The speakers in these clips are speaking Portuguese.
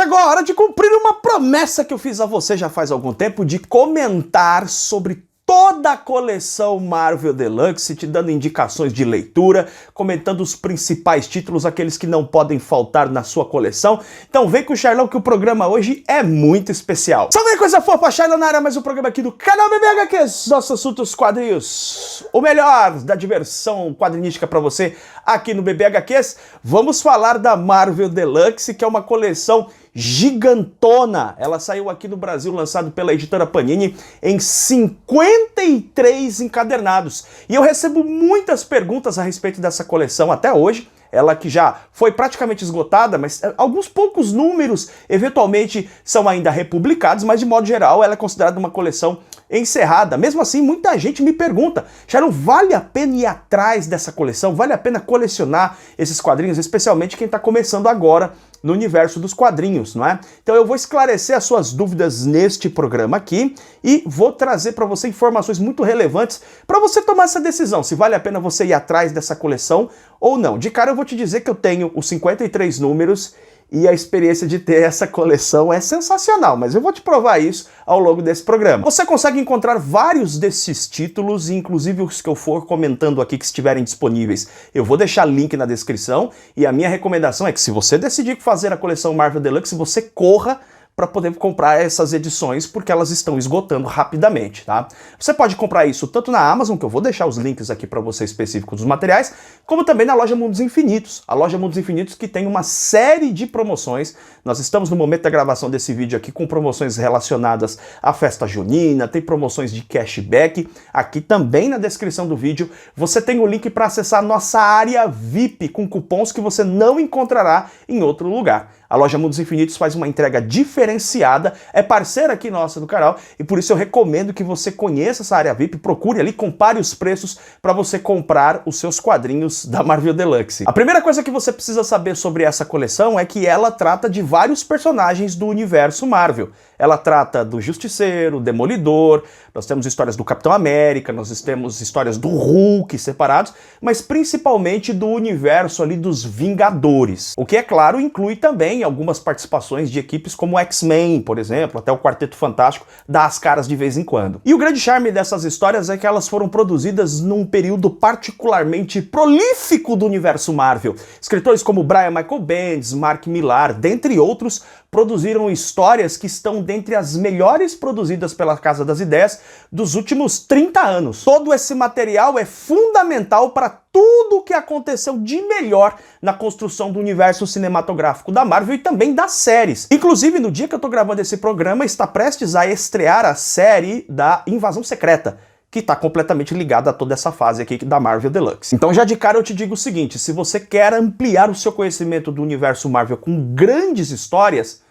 Chegou a hora de cumprir uma promessa que eu fiz a você já faz algum tempo, de comentar sobre toda a coleção Marvel Deluxe, te dando indicações de leitura, comentando os principais títulos, aqueles que não podem faltar na sua coleção. Então vem com o Charlão que o programa hoje é muito especial. Salve coisa fofa, Charlão na área, mais um programa aqui do canal BBHQ, nossos assuntos quadrinhos. O melhor da diversão quadrinística pra você aqui no BBHQs. Vamos falar da Marvel Deluxe, que é uma coleção gigantona. Ela saiu aqui no Brasil, lançado pela editora Panini, em 53 encadernados. E eu recebo muitas perguntas a respeito dessa coleção até hoje. Ela que já foi praticamente esgotada, mas alguns poucos números eventualmente são ainda republicados, mas de modo geral ela é considerada uma coleção encerrada. Mesmo assim, muita gente me pergunta: Sharon, vale a pena ir atrás dessa coleção? Vale a pena colecionar esses quadrinhos? Especialmente quem está começando agora no universo dos quadrinhos, não é? Então eu vou esclarecer as suas dúvidas neste programa aqui e vou trazer para você informações muito relevantes para você tomar essa decisão, se vale a pena você ir atrás dessa coleção ou não. De cara eu vou te dizer que eu tenho os 53 números e a experiência de ter essa coleção é sensacional, mas eu vou te provar isso ao longo desse programa. Você consegue encontrar vários desses títulos, inclusive os que eu for comentando aqui que estiverem disponíveis. Eu vou deixar link na descrição e a minha recomendação é que se você decidir fazer a coleção Marvel Deluxe, você corra para poder comprar essas edições, porque elas estão esgotando rapidamente, tá? Você pode comprar isso tanto na Amazon, que eu vou deixar os links aqui para você específicos dos materiais, como também na loja Mundos Infinitos. A loja Mundos Infinitos que tem uma série de promoções. Nós estamos no momento da gravação desse vídeo aqui com promoções relacionadas à festa junina, tem promoções de cashback. Aqui também na descrição do vídeo você tem o link para acessar a nossa área VIP com cupons que você não encontrará em outro lugar. A loja Mundos Infinitos faz uma entrega diferenciada, é parceira aqui nossa do canal e por isso eu recomendo que você conheça essa área VIP, procure ali, compare os preços para você comprar os seus quadrinhos da Marvel Deluxe. A primeira coisa que você precisa saber sobre essa coleção é que ela trata de vários personagens do universo Marvel. Ela trata do Justiceiro, Demolidor, nós temos histórias do Capitão América, nós temos histórias do Hulk separados, mas principalmente do universo ali dos Vingadores. O que, é claro, inclui também algumas participações de equipes como o X-Men, por exemplo, até o Quarteto Fantástico dá as caras de vez em quando. E o grande charme dessas histórias é que elas foram produzidas num período particularmente prolífico do universo Marvel. Escritores como Brian Michael Bendis, Mark Millar, dentre outros, produziram histórias que estão dentre as melhores produzidas pela Casa das Ideias dos últimos 30 anos. Todo esse material é fundamental para tudo o que aconteceu de melhor na construção do universo cinematográfico da Marvel e também das séries. Inclusive, no dia que eu tô gravando esse programa, está prestes a estrear a série da Invasão Secreta, que está completamente ligada a toda essa fase aqui da Marvel Deluxe. Então já de cara eu te digo o seguinte: se você quer ampliar o seu conhecimento do universo Marvel com grandes histórias,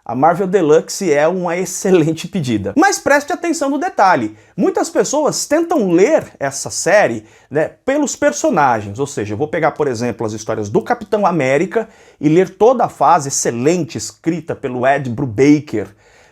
a Marvel Deluxe é uma excelente pedida. Mas preste atenção no detalhe: muitas pessoas tentam ler essa série, né, pelos personagens, ou seja, eu vou pegar, por exemplo, as histórias do Capitão América e ler toda a fase excelente escrita pelo Ed Brubaker.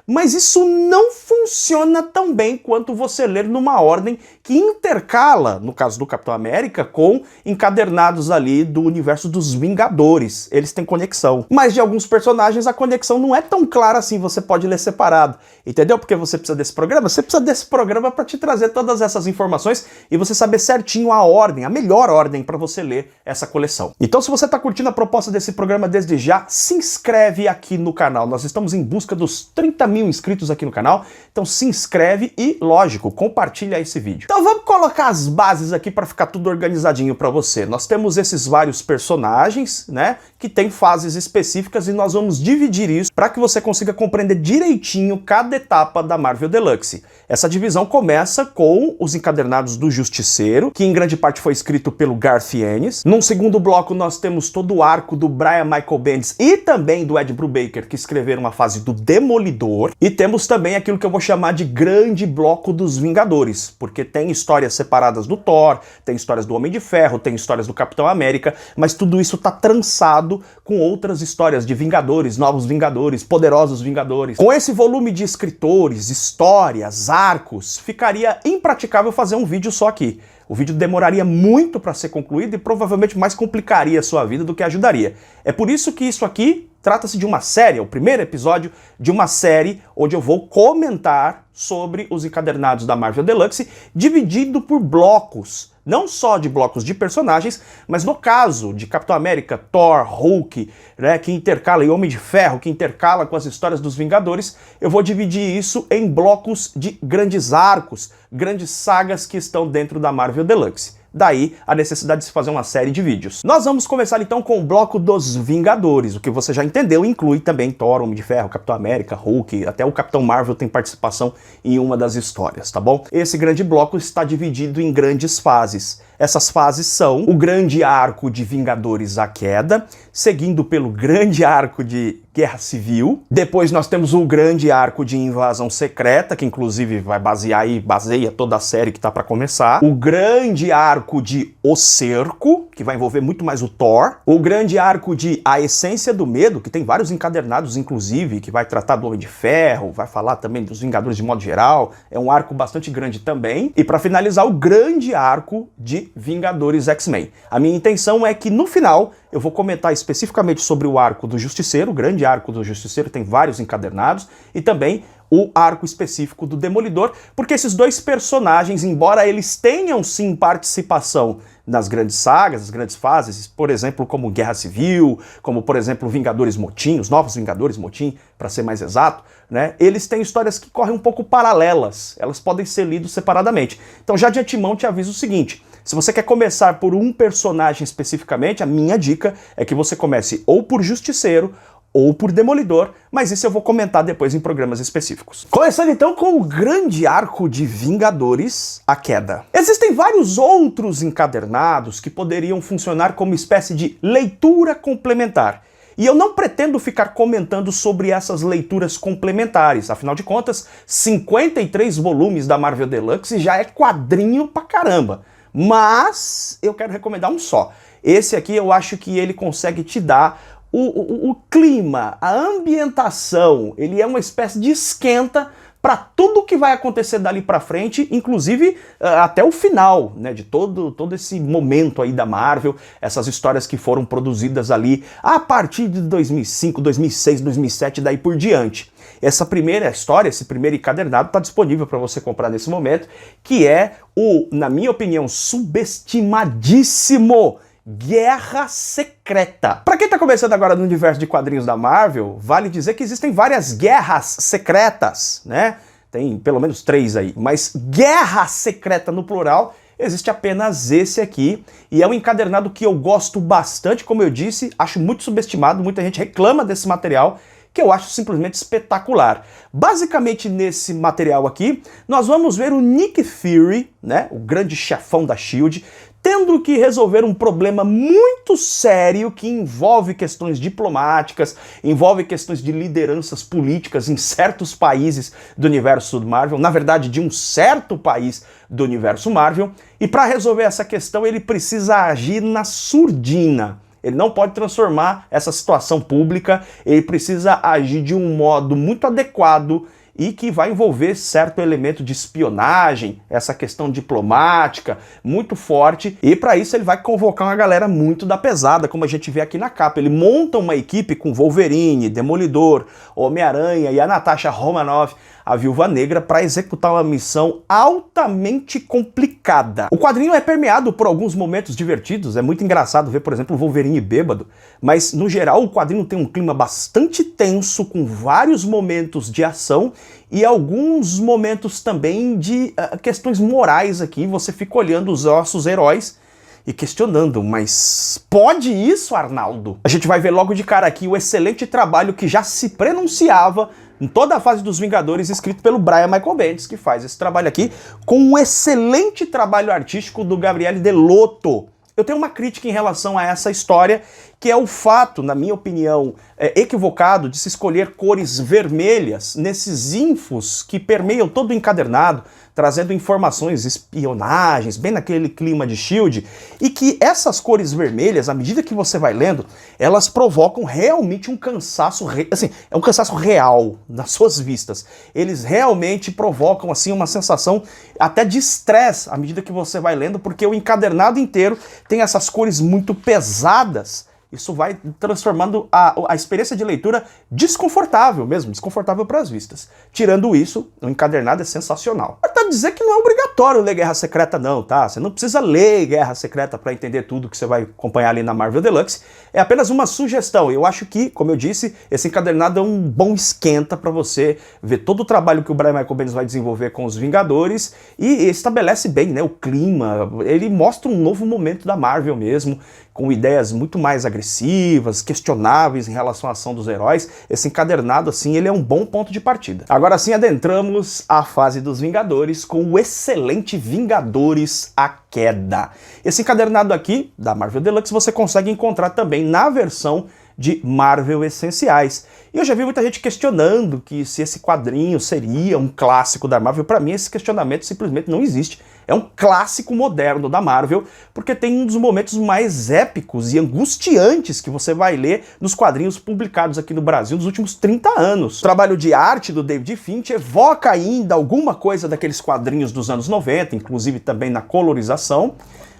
Mas isso não funciona tão bem quanto você ler numa ordem que intercala, no caso do Capitão América, com encadernados ali do universo dos Vingadores. Eles têm conexão. Mas de alguns personagens a conexão não é tão clara assim, você pode ler separado. Entendeu? Porque você precisa desse programa? Você precisa desse programa para te trazer todas essas informações e você saber certinho a ordem, a melhor ordem para você ler essa coleção. Então, se você está curtindo a proposta desse programa desde já, se inscreve aqui no canal. Nós estamos em busca dos 30 mil inscritos aqui no canal, então se inscreve e, lógico, compartilha esse vídeo. Então vamos colocar as bases aqui para ficar tudo organizadinho para você. Nós temos esses vários personagens, né, que tem fases específicas e nós vamos dividir isso para que você consiga compreender direitinho cada etapa da Marvel Deluxe. Essa divisão começa com os encadernados do Justiceiro, que em grande parte foi escrito pelo Garth Ennis. Num segundo bloco nós temos todo o arco do Brian Michael Bendis e também do Ed Brubaker, que escreveram a fase do Demolidor. E temos também aquilo que eu vou chamar de grande bloco dos Vingadores, porque tem histórias separadas do Thor, tem histórias do Homem de Ferro, tem histórias do Capitão América, mas tudo isso tá trançado com outras histórias de Vingadores, novos Vingadores, poderosos Vingadores. Com esse volume de escritores, histórias, arcos, ficaria impraticável fazer um vídeo só aqui. O vídeo demoraria muito para ser concluído e provavelmente mais complicaria a sua vida do que ajudaria. É por isso que isso aqui Trata-se de uma série, é o primeiro episódio de uma série onde eu vou comentar sobre os encadernados da Marvel Deluxe, dividido por blocos. Não só de blocos de personagens, mas no caso de Capitão América, Thor, Hulk, né, que intercala, e Homem de Ferro, que intercala com as histórias dos Vingadores, eu vou dividir isso em blocos de grandes arcos, grandes sagas que estão dentro da Marvel Deluxe. Daí a necessidade de se fazer uma série de vídeos. Nós vamos começar então com o bloco dos Vingadores. O que você já entendeu inclui também Thor, Homem de Ferro, Capitão América, Hulk, até o Capitão Marvel tem participação em uma das histórias, tá bom? Esse grande bloco está dividido em grandes fases. Essas fases são o grande arco de Vingadores A Queda, seguindo pelo grande arco de Guerra Civil. Depois nós temos o grande arco de Invasão Secreta, que inclusive vai baseia toda a série que tá para começar. O grande arco de O Cerco, que vai envolver muito mais o Thor. O grande arco de A Essência do Medo, que tem vários encadernados inclusive, que vai tratar do Homem de Ferro, vai falar também dos Vingadores de modo geral. É um arco bastante grande também. E para finalizar, o grande arco de Vingadores X-Men. A minha intenção é que no final eu vou comentar especificamente sobre o arco do Justiceiro, o grande arco do Justiceiro, tem vários encadernados, e também o arco específico do Demolidor, porque esses dois personagens, embora eles tenham sim participação nas grandes sagas, nas grandes fases, por exemplo, como Guerra Civil, como por exemplo Vingadores Motim, os Novos Vingadores Motim, para ser mais exato, né? Eles têm histórias que correm um pouco paralelas, elas podem ser lidas separadamente. Então já de antemão te aviso o seguinte: se você quer começar por um personagem especificamente, a minha dica é que você comece ou por Justiceiro ou por Demolidor, mas isso eu vou comentar depois em programas específicos. Começando então com o grande arco de Vingadores A Queda. Existem vários outros encadernados que poderiam funcionar como espécie de leitura complementar. E eu não pretendo ficar comentando sobre essas leituras complementares, afinal de contas, 53 volumes da Marvel Deluxe já é quadrinho pra caramba. Mas eu quero recomendar um só. Esse aqui eu acho que ele consegue te dar o clima, a ambientação. Ele é uma espécie de esquenta para tudo que vai acontecer dali para frente, inclusive até o final, né, de todo esse momento aí da Marvel, essas histórias que foram produzidas ali a partir de 2005, 2006, 2007, daí por diante. Essa primeira história, esse primeiro encadernado está disponível para você comprar nesse momento, que é o, na minha opinião, subestimadíssimo Guerra Secreta. Para quem está começando agora no universo de quadrinhos da Marvel, vale dizer que existem várias guerras secretas, né? Tem pelo menos 3 aí, mas Guerra Secreta no plural existe apenas esse aqui, e é um encadernado que eu gosto bastante, como eu disse, acho muito subestimado, muita gente reclama desse material, que eu acho simplesmente espetacular. Basicamente, nesse material aqui, nós vamos ver o Nick Fury, né, o grande chefão da SHIELD, tendo que resolver um problema muito sério que envolve questões diplomáticas, envolve questões de lideranças políticas em certos países do universo Marvel, na verdade de um certo país do universo Marvel, e para resolver essa questão ele precisa agir na surdina. Ele não pode transformar essa situação pública, ele precisa agir de um modo muito adequado e que vai envolver certo elemento de espionagem, essa questão diplomática muito forte, e para isso ele vai convocar uma galera muito da pesada, como a gente vê aqui na capa. Ele monta uma equipe com Wolverine, Demolidor, Homem-Aranha e a Natasha Romanoff, a Viúva Negra, para executar uma missão altamente complicada. O quadrinho é permeado por alguns momentos divertidos, é muito engraçado ver, por exemplo, o Wolverine bêbado, mas no geral o quadrinho tem um clima bastante tenso, com vários momentos de ação e alguns momentos também de questões morais aqui. Você fica olhando os nossos heróis e questionando, mas pode isso, Arnaldo? A gente vai ver logo de cara aqui o excelente trabalho que já se prenunciava em toda a fase dos Vingadores, escrito pelo Brian Michael Bendis, que faz esse trabalho aqui, com um excelente trabalho artístico do Gabriele Dell'Otto. Eu tenho uma crítica em relação a essa história, que é o fato, na minha opinião, equivocado de se escolher cores vermelhas nesses infos que permeiam todo o encadernado, trazendo informações, espionagens, bem naquele clima de SHIELD, e que essas cores vermelhas, à medida que você vai lendo, elas provocam realmente um cansaço, assim, é um cansaço real nas suas vistas. Eles realmente provocam, assim, uma sensação até de estresse à medida que você vai lendo, porque o encadernado inteiro tem essas cores muito pesadas, Isso vai transformando a experiência de leitura desconfortável mesmo, desconfortável para as vistas. Tirando isso, o encadernado é sensacional. Para dizer que não é obrigatório ler Guerra Secreta não, tá? Você não precisa ler Guerra Secreta para entender tudo que você vai acompanhar ali na Marvel Deluxe. É apenas uma sugestão. Eu acho que, como eu disse, esse encadernado é um bom esquenta para você ver todo o trabalho que o Brian Michael Bendis vai desenvolver com os Vingadores e estabelece bem, né, o clima. Ele mostra um novo momento da Marvel mesmo, com ideias muito mais agressivas, questionáveis em relação à ação dos heróis. Esse encadernado, assim, ele é um bom ponto de partida. Agora sim, adentramos a fase dos Vingadores com o excelente Vingadores A Queda. Esse encadernado aqui, da Marvel Deluxe, você consegue encontrar também na versão de Marvel Essenciais. E eu já vi muita gente questionando que se esse quadrinho seria um clássico da Marvel. Para mim, esse questionamento simplesmente não existe. É um clássico moderno da Marvel, porque tem um dos momentos mais épicos e angustiantes que você vai ler nos quadrinhos publicados aqui no Brasil nos últimos 30 anos. O trabalho de arte do David Fincher evoca ainda alguma coisa daqueles quadrinhos dos anos 90, inclusive também na colorização,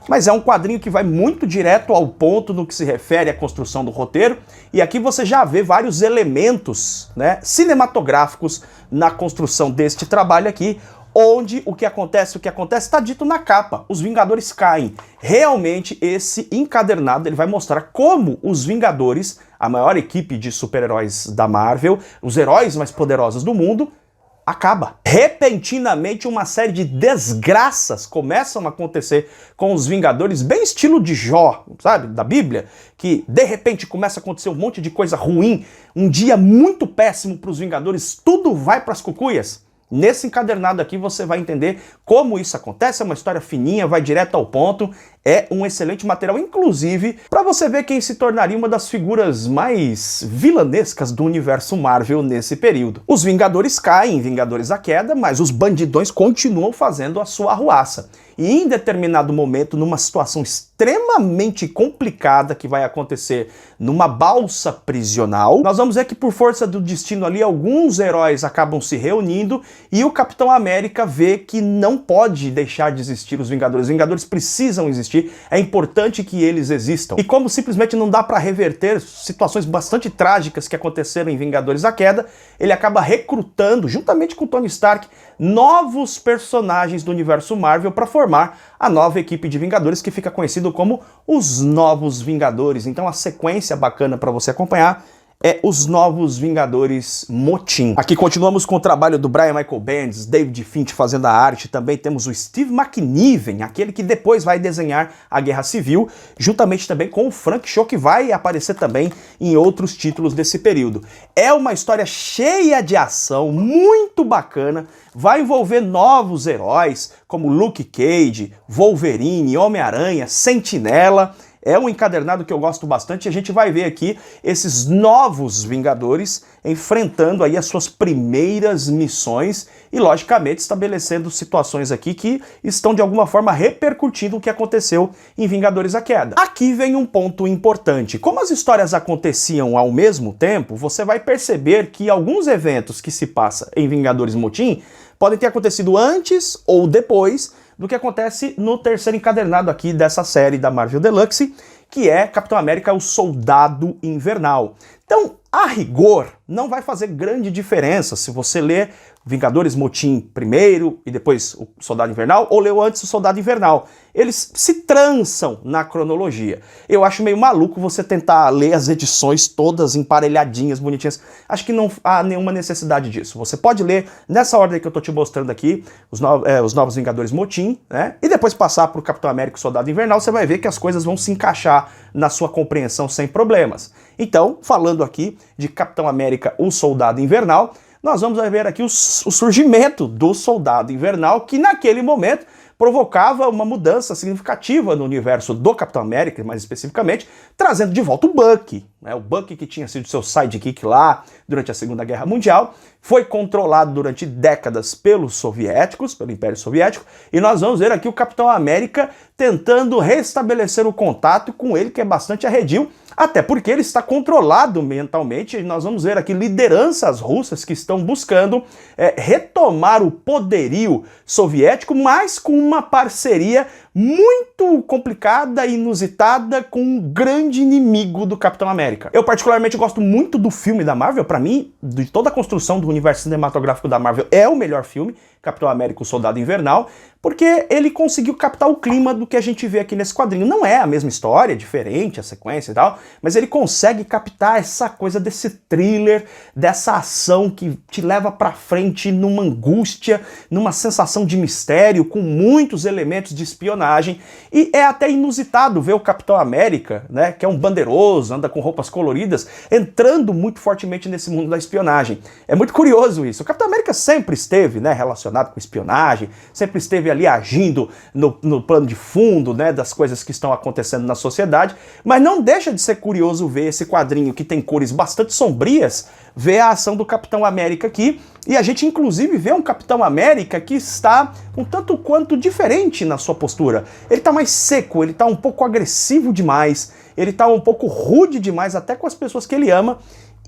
mas é um quadrinho que vai muito direto ao ponto no que se refere à construção do roteiro, e aqui você já vê vários elementos, né, cinematográficos na construção deste trabalho aqui, onde o que acontece está dito na capa. Os Vingadores caem. Realmente, esse encadernado ele vai mostrar como os Vingadores, a maior equipe de super-heróis da Marvel, os heróis mais poderosos do mundo, acaba. Repentinamente, uma série de desgraças começam a acontecer com os Vingadores, bem estilo de Jó, sabe, da Bíblia, que de repente começa a acontecer um monte de coisa ruim, um dia muito péssimo para os Vingadores, tudo vai para as cucuias. Nesse encadernado aqui você vai entender como isso acontece, é uma história fininha, vai direto ao ponto, é um excelente material, inclusive, para você ver quem se tornaria uma das figuras mais vilanescas do universo Marvel nesse período. Os Vingadores caem, Vingadores A Queda, mas os bandidões continuam fazendo a sua arruaça. E em determinado momento, numa situação extremamente complicada que vai acontecer numa balsa prisional, nós vamos ver que por força do destino ali, alguns heróis acabam se reunindo e o Capitão América vê que não pode deixar de existir os Vingadores. Os Vingadores precisam existir, é importante que eles existam. E como simplesmente não dá para reverter situações bastante trágicas que aconteceram em Vingadores A Queda, ele acaba recrutando, juntamente com Tony Stark, novos personagens do universo Marvel para formar a nova equipe de Vingadores, que fica conhecido como os Novos Vingadores. Então a sequência bacana para você acompanhar é os Novos Vingadores Motim. Aqui continuamos com o trabalho do Brian Michael Bendis, David Fincher fazendo a arte, também temos o Steve McNiven, aquele que depois vai desenhar a Guerra Civil, juntamente também com o Frank Cho, que vai aparecer também em outros títulos desse período. É uma história cheia de ação, muito bacana, vai envolver novos heróis, como Luke Cage, Wolverine, Homem-Aranha, Sentinela. É um encadernado que eu gosto bastante e a gente vai ver aqui esses novos Vingadores enfrentando aí as suas primeiras missões e, logicamente, estabelecendo situações aqui que estão, de alguma forma, repercutindo o que aconteceu em Vingadores A Queda. Aqui vem um ponto importante. Como as histórias aconteciam ao mesmo tempo, você vai perceber que alguns eventos que se passam em Vingadores Motim podem ter acontecido antes ou depois do que acontece no terceiro encadernado aqui dessa série da Marvel Deluxe, que é Capitão América, o Soldado Invernal. Então, a rigor, não vai fazer grande diferença se você ler Vingadores Motim primeiro e depois o Soldado Invernal, ou leu antes o Soldado Invernal. Eles se trançam na cronologia. Eu acho meio maluco você tentar ler as edições todas emparelhadinhas, bonitinhas. Acho que não há nenhuma necessidade disso. Você pode ler nessa ordem que eu tô te mostrando aqui, os Novos Vingadores Motim, né? E depois passar pro Capitão América e o Soldado Invernal, você vai ver que as coisas vão se encaixar na sua compreensão sem problemas. Então, falando aqui de Capitão América, o Soldado Invernal, nós vamos ver aqui o surgimento do Soldado Invernal, que naquele momento provocava uma mudança significativa no universo do Capitão América, mais especificamente, trazendo de volta o Bucky. O Bucky, que tinha sido seu sidekick lá durante a Segunda Guerra Mundial, foi controlado durante décadas pelos soviéticos, pelo Império Soviético, e nós vamos ver aqui o Capitão América tentando restabelecer o contato com ele, que é bastante arredio, até porque ele está controlado mentalmente, e nós vamos ver aqui lideranças russas que estão buscando retomar o poderio soviético, mas com uma parceria muito complicada e inusitada com um grande inimigo do Capitão América. Eu particularmente gosto muito do filme da Marvel. Para mim, de toda a construção do universo cinematográfico da Marvel, é o melhor filme, Capitão América, o Soldado Invernal, porque ele conseguiu captar o clima do que a gente vê aqui nesse quadrinho. Não é a mesma história, é diferente a sequência e tal, mas ele consegue captar essa coisa desse thriller, dessa ação que te leva pra frente numa angústia, numa sensação de mistério, com muitos elementos de espionagem, e é até inusitado ver o Capitão América, né, que é um bandeiroso, anda com roupas coloridas, entrando muito fortemente nesse mundo da espionagem. É muito curioso isso. O Capitão América sempre esteve, né, relacionado com espionagem, sempre esteve ali agindo no plano de fundo, né, das coisas que estão acontecendo na sociedade, mas não deixa de ser curioso ver esse quadrinho que tem cores bastante sombrias, ver a ação do Capitão América aqui, e a gente inclusive vê um Capitão América que está um tanto quanto diferente na sua postura. Ele está mais seco, ele está um pouco agressivo demais, ele está um pouco rude demais até com as pessoas que ele ama,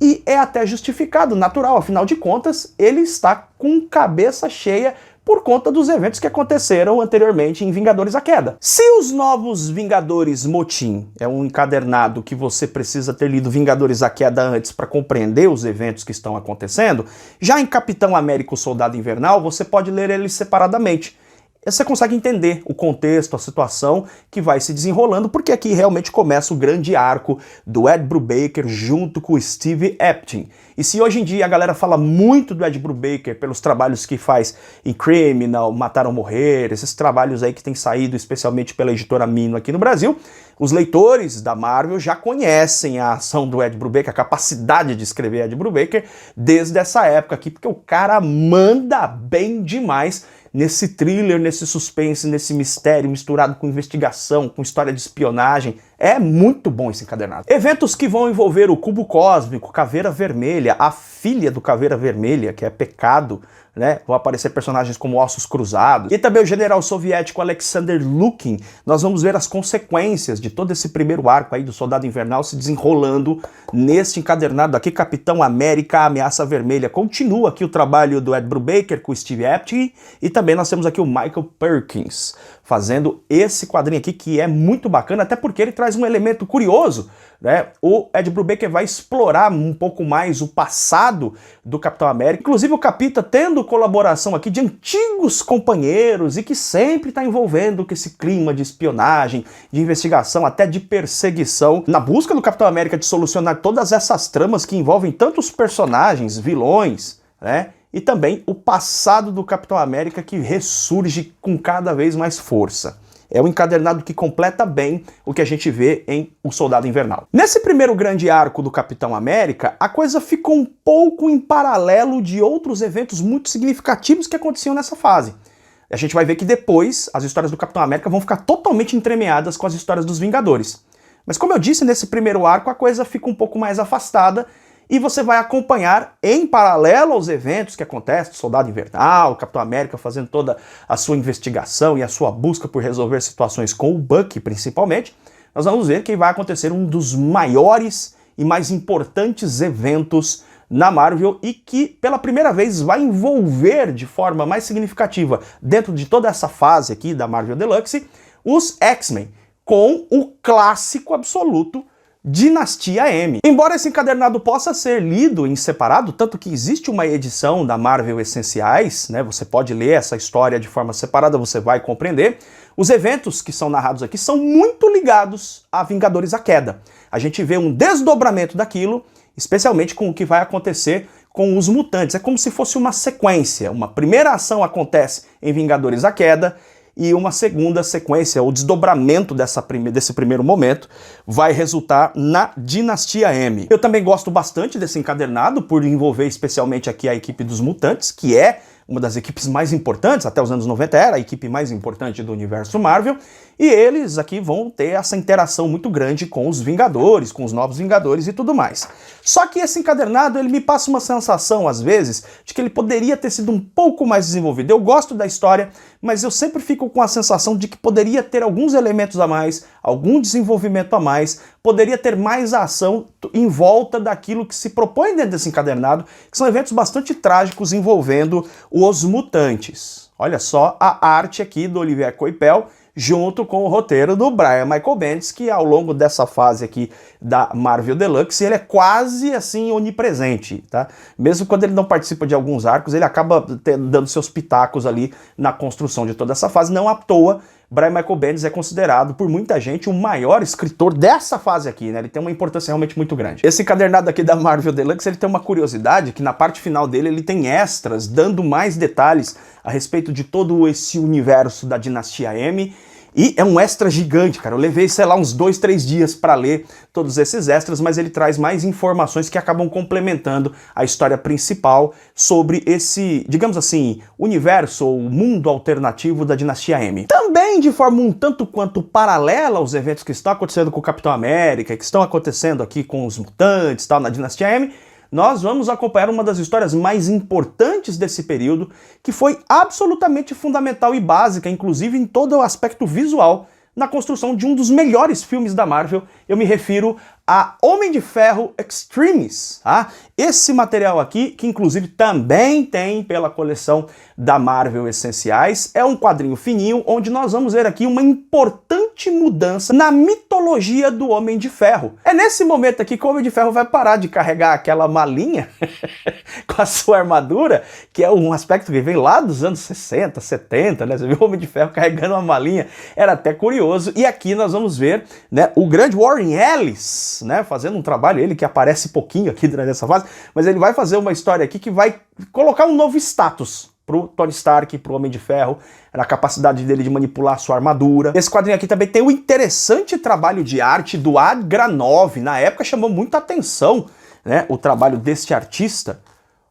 e é até justificado, natural, afinal de contas, ele está com cabeça cheia por conta dos eventos que aconteceram anteriormente em Vingadores A Queda. Se os Novos Vingadores Motim é um encadernado que você precisa ter lido Vingadores A Queda antes para compreender os eventos que estão acontecendo, já em Capitão América, o Soldado Invernal, você pode ler eles separadamente. Você consegue entender o contexto, a situação que vai se desenrolando, porque aqui realmente começa o grande arco do Ed Brubaker junto com o Steve Epting. E se hoje em dia a galera fala muito do Ed Brubaker pelos trabalhos que faz em Criminal, Matar ou Morrer, esses trabalhos aí que têm saído especialmente pela editora Mino aqui no Brasil, os leitores da Marvel já conhecem a ação do Ed Brubaker, a capacidade de escrever Ed Brubaker desde essa época aqui, porque o cara manda bem demais nesse thriller, nesse suspense, nesse mistério misturado com investigação, com história de espionagem. É muito bom esse encadernado. Eventos que vão envolver o Cubo Cósmico, Caveira Vermelha, a filha do Caveira Vermelha, que é Pecado, né? Vão aparecer personagens como Ossos Cruzados. E também o general soviético Alexander Lukin. Nós vamos ver as consequências de todo esse primeiro arco aí do Soldado Invernal se desenrolando neste encadernado aqui, Capitão América, a Ameaça Vermelha. Continua aqui o trabalho do Ed Brubaker com o Steve Epting, e também nós temos aqui o Michael Perkins fazendo esse quadrinho aqui, que é muito bacana, até porque ele traz um elemento curioso, né? O Ed Brubaker vai explorar um pouco mais o passado do Capitão América, inclusive o Capita tendo colaboração aqui de antigos companheiros e que sempre está envolvendo com esse clima de espionagem, de investigação, até de perseguição, na busca do Capitão América de solucionar todas essas tramas que envolvem tantos personagens, vilões, né? E também o passado do Capitão América que ressurge com cada vez mais força. É um encadernado que completa bem o que a gente vê em O Soldado Invernal. Nesse primeiro grande arco do Capitão América, a coisa ficou um pouco em paralelo de outros eventos muito significativos que aconteciam nessa fase. A gente vai ver que depois as histórias do Capitão América vão ficar totalmente entremeadas com as histórias dos Vingadores. Mas como eu disse, nesse primeiro arco a coisa fica um pouco mais afastada, e você vai acompanhar em paralelo aos eventos que acontecem, Soldado Invernal, Capitão América fazendo toda a sua investigação e a sua busca por resolver situações com o Bucky, principalmente. Nós vamos ver que vai acontecer um dos maiores e mais importantes eventos na Marvel e que, pela primeira vez, vai envolver de forma mais significativa, dentro de toda essa fase aqui da Marvel Deluxe, os X-Men, com o clássico absoluto Dinastia M. Embora esse encadernado possa ser lido em separado, tanto que existe uma edição da Marvel Essenciais, né? Você pode ler essa história de forma separada, você vai compreender. Os eventos que são narrados aqui são muito ligados a Vingadores A Queda. A gente vê um desdobramento daquilo, especialmente com o que vai acontecer com os mutantes. É como se fosse uma sequência. Uma primeira ação acontece em Vingadores A Queda, e uma segunda sequência, o desdobramento desse primeiro momento, vai resultar na Dinastia M. Eu também gosto bastante desse encadernado, por envolver especialmente aqui a equipe dos Mutantes, que é uma das equipes mais importantes, até os anos 90 era a equipe mais importante do universo Marvel, e eles aqui vão ter essa interação muito grande com os Vingadores, com os Novos Vingadores e tudo mais. Só que esse encadernado, ele me passa uma sensação, às vezes, de que ele poderia ter sido um pouco mais desenvolvido. Eu gosto da história, mas eu sempre fico fico com a sensação de que poderia ter alguns elementos a mais, algum desenvolvimento a mais, poderia ter mais ação em volta daquilo que se propõe dentro desse encadernado, que são eventos bastante trágicos envolvendo os mutantes. Olha só a arte aqui do Olivier Coipel, junto com o roteiro do Brian Michael Bendis, que ao longo dessa fase aqui da Marvel Deluxe, ele é quase assim onipresente, tá? Mesmo quando ele não participa de alguns arcos, ele acaba dando seus pitacos ali na construção de toda essa fase. Não à toa, Brian Michael Bendis é considerado por muita gente o maior escritor dessa fase aqui, né? Ele tem uma importância realmente muito grande. Esse encadernado aqui da Marvel Deluxe, ele tem uma curiosidade que na parte final dele ele tem extras dando mais detalhes a respeito de todo esse universo da Dinastia M. E é um extra gigante, cara. Eu levei, sei lá, uns 2, 3 dias para ler todos esses extras, mas ele traz mais informações que acabam complementando a história principal sobre esse, digamos assim, universo ou mundo alternativo da Dinastia M. Também de forma um tanto quanto paralela aos eventos que estão acontecendo com o Capitão América, que estão acontecendo aqui com os mutantes, tal, na Dinastia M, nós vamos acompanhar uma das histórias mais importantes desse período, que foi absolutamente fundamental e básica, inclusive em todo o aspecto visual, na construção de um dos melhores filmes da Marvel. Eu me refiro a Homem de Ferro Extremis, tá? Esse material aqui, que inclusive também tem pela coleção da Marvel Essenciais, é um quadrinho fininho, onde nós vamos ver aqui uma importante mudança na mitologia do Homem de Ferro. É nesse momento aqui que o Homem de Ferro vai parar de carregar aquela malinha com a sua armadura, que é um aspecto que vem lá dos anos 60, 70, né? Você viu o Homem de Ferro carregando uma malinha, era até curioso. E aqui nós vamos ver, né, o grande Warren Ellis, né, fazendo um trabalho, ele que aparece pouquinho aqui durante essa fase, mas ele vai fazer uma história aqui que vai colocar um novo status pro Tony Stark, pro Homem de Ferro, na capacidade dele de manipular a sua armadura. Esse quadrinho aqui também tem um interessante trabalho de arte do Ad Granov. Na época chamou muita atenção, né, o trabalho deste artista.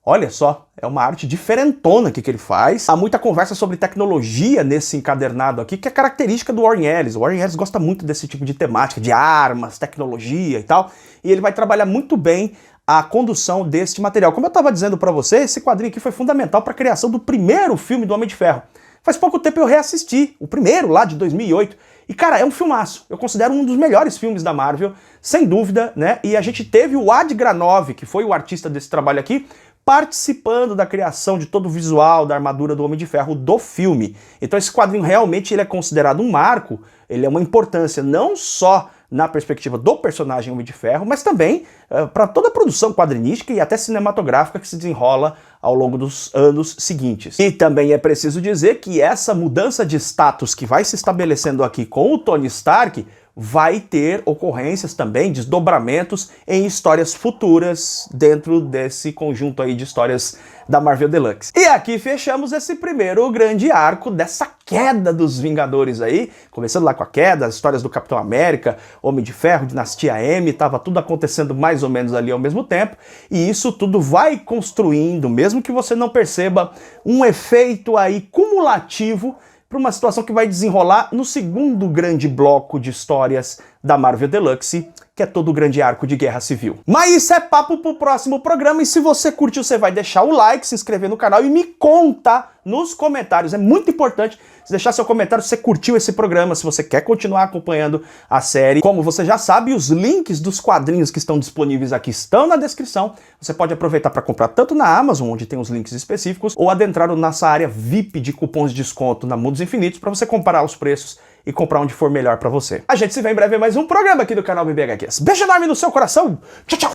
Olha só, é uma arte diferentona que ele faz. Há muita conversa sobre tecnologia nesse encadernado aqui, que é característica do Warren Ellis. O Warren Ellis gosta muito desse tipo de temática, de armas, tecnologia e tal, e ele vai trabalhar muito bem a condução deste material. Como eu estava dizendo para você, esse quadrinho aqui foi fundamental para a criação do primeiro filme do Homem de Ferro. Faz pouco tempo eu reassisti, o primeiro lá de 2008, e cara, é um filmaço. Eu considero um dos melhores filmes da Marvel, sem dúvida, né? E a gente teve o Ad Granov, que foi o artista desse trabalho aqui, participando da criação de todo o visual da armadura do Homem de Ferro do filme. Então esse quadrinho realmente ele é considerado um marco, ele é uma importância não só na perspectiva do personagem Homem de Ferro, mas também para toda a produção quadrinística e até cinematográfica que se desenrola ao longo dos anos seguintes. E também é preciso dizer que essa mudança de status que vai se estabelecendo aqui com o Tony Stark vai ter ocorrências também, desdobramentos em histórias futuras dentro desse conjunto aí de histórias da Marvel Deluxe. E aqui fechamos esse primeiro grande arco dessa queda dos Vingadores aí, começando lá com a queda, as histórias do Capitão América, Homem de Ferro, Dinastia M, tava tudo acontecendo mais ou menos ali ao mesmo tempo, e isso tudo vai construindo, mesmo que você não perceba, um efeito aí cumulativo para uma situação que vai desenrolar no segundo grande bloco de histórias da Marvel Deluxe, que é todo o grande arco de Guerra Civil. Mas isso é papo pro próximo programa, e se você curtiu, você vai deixar o like, se inscrever no canal e me conta nos comentários. É muito importante você deixar seu comentário se você curtiu esse programa, se você quer continuar acompanhando a série. Como você já sabe, os links dos quadrinhos que estão disponíveis aqui estão na descrição. Você pode aproveitar para comprar tanto na Amazon, onde tem os links específicos, ou adentrar na nossa área VIP de cupons de desconto na Mundos Infinitos, para você comparar os preços e comprar onde for melhor para você. A gente se vê em breve em mais um programa aqui do canal BBHQs. Beijo enorme no seu coração. Tchau, tchau.